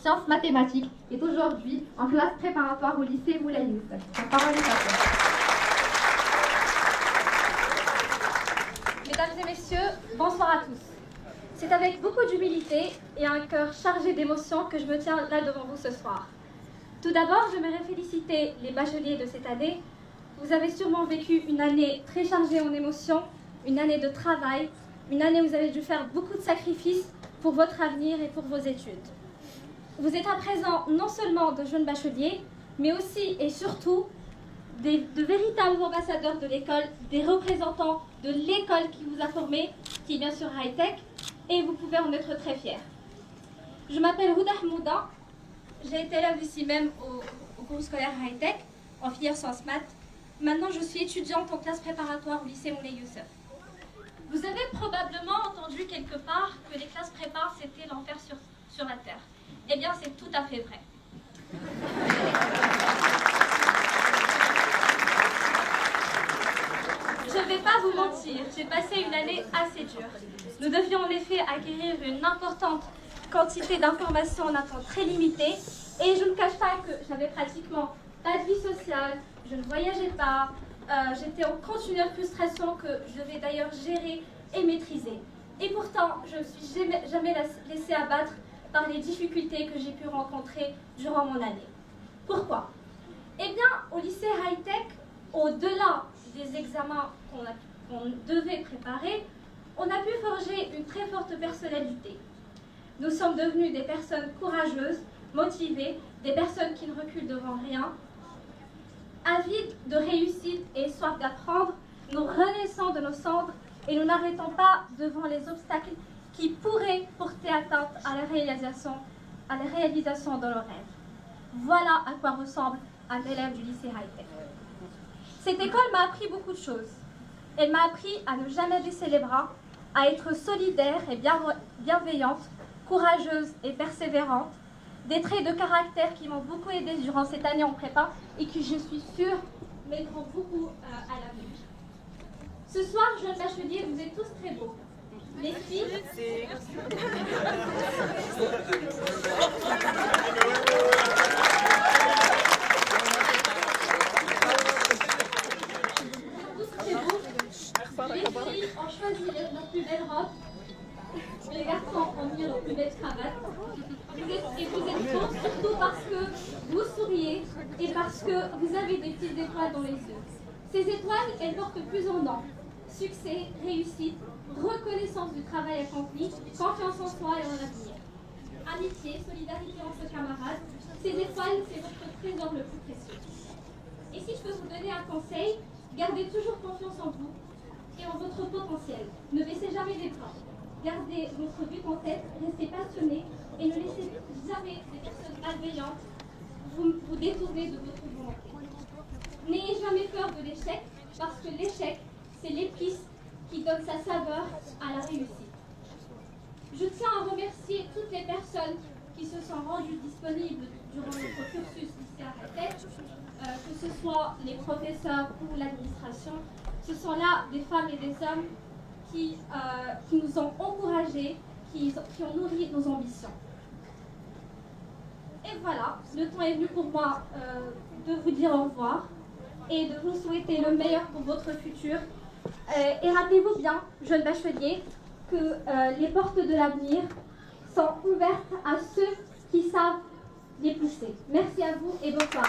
sciences mathématiques est aujourd'hui en classe préparatoire au lycée Moulay Youssef. La parole est à vous. Mesdames et messieurs, bonsoir à tous. C'est avec beaucoup d'humilité et un cœur chargé d'émotions que je me tiens là devant vous ce soir. Tout d'abord, j'aimerais féliciter les bacheliers de cette année. Vous avez sûrement vécu une année très chargée en émotions, une année de travail, une année où vous avez dû faire beaucoup de sacrifices pour votre avenir et pour vos études. Vous êtes à présent non seulement de jeunes bacheliers, mais aussi et surtout de véritables ambassadeurs de l'école, des représentants de l'école qui vous a formé, qui est bien sûr high-tech, et vous pouvez en être très fiers. Je m'appelle Houda Hamouda, j'ai été élève ici même au groupe scolaire high-tech, en filière sciences maths. Maintenant, je suis étudiante en classe préparatoire au lycée Moulay Youssef. Vous avez probablement entendu quelque part que les classes prépa, c'était l'enfer sur la terre. Eh bien, c'est tout à fait vrai. Je ne vais pas vous mentir, j'ai passé une année assez dure. Nous devions en effet acquérir une importante quantité d'informations en un temps très limité, et je ne cache pas que j'avais pratiquement pas de vie sociale, je ne voyageais pas, j'étais en continuelle frustration que je devais d'ailleurs gérer et maîtriser. Et pourtant, je ne me suis jamais laissée abattre par les difficultés que j'ai pu rencontrer durant mon année. Pourquoi? Eh bien, au lycée high-tech, au-delà des examens qu'on devait préparer, on a pu forger une très forte personnalité. Nous sommes devenus des personnes courageuses, motivées, des personnes qui ne reculent devant rien. Avides de réussite et soif d'apprendre, nous renaissons de nos cendres et nous n'arrêtons pas devant les obstacles qui pourraient porter atteinte à la réalisation de nos rêves. Voilà à quoi ressemble un élève du lycée high-tech. Cette école m'a appris beaucoup de choses. Elle m'a appris à ne jamais baisser les bras, à être solidaire et bienveillante, courageuse et persévérante, des traits de caractère qui m'ont beaucoup aidée durant cette année en prépa et qui, je suis sûre, m'aideront beaucoup à l'avenir. Ce soir, jeunes bacheliers, vous êtes tous très beaux. Les filles... Les filles ont choisi leur plus belle robe, les garçons ont mis leur plus belle cravate. Vous êtes beaux surtout parce que vous souriez et parce que vous avez des petites étoiles dans les yeux. Ces étoiles, elles portent plus en nom. Succès, réussite, reconnaissance du travail accompli, confiance en soi et en l'avenir. Amitié, solidarité entre camarades, ces étoiles, c'est votre trésor le plus précieux. Et si je peux vous donner un conseil, gardez toujours confiance en vous et en votre potentiel. Ne baissez jamais les bras. Gardez votre but en tête, restez passionné et ne laissez jamais des personnes malveillantes vous détourner de votre volonté. N'ayez jamais peur de l'échec, parce que l'échec, c'est l'épice qui donne sa saveur à la réussite. Je tiens à remercier toutes les personnes qui se sont rendues disponibles durant notre cursus lycéen high-tech, que ce soit les professeurs ou l'administration. Ce sont là des femmes et des hommes qui nous ont encouragés, qui ont nourri nos ambitions. Et voilà, le temps est venu pour moi de vous dire au revoir et de vous souhaiter le meilleur pour votre futur. Et rappelez-vous bien, jeunes bacheliers, que les portes de l'avenir sont ouvertes à ceux qui savent les pousser. Merci à vous et bonsoir.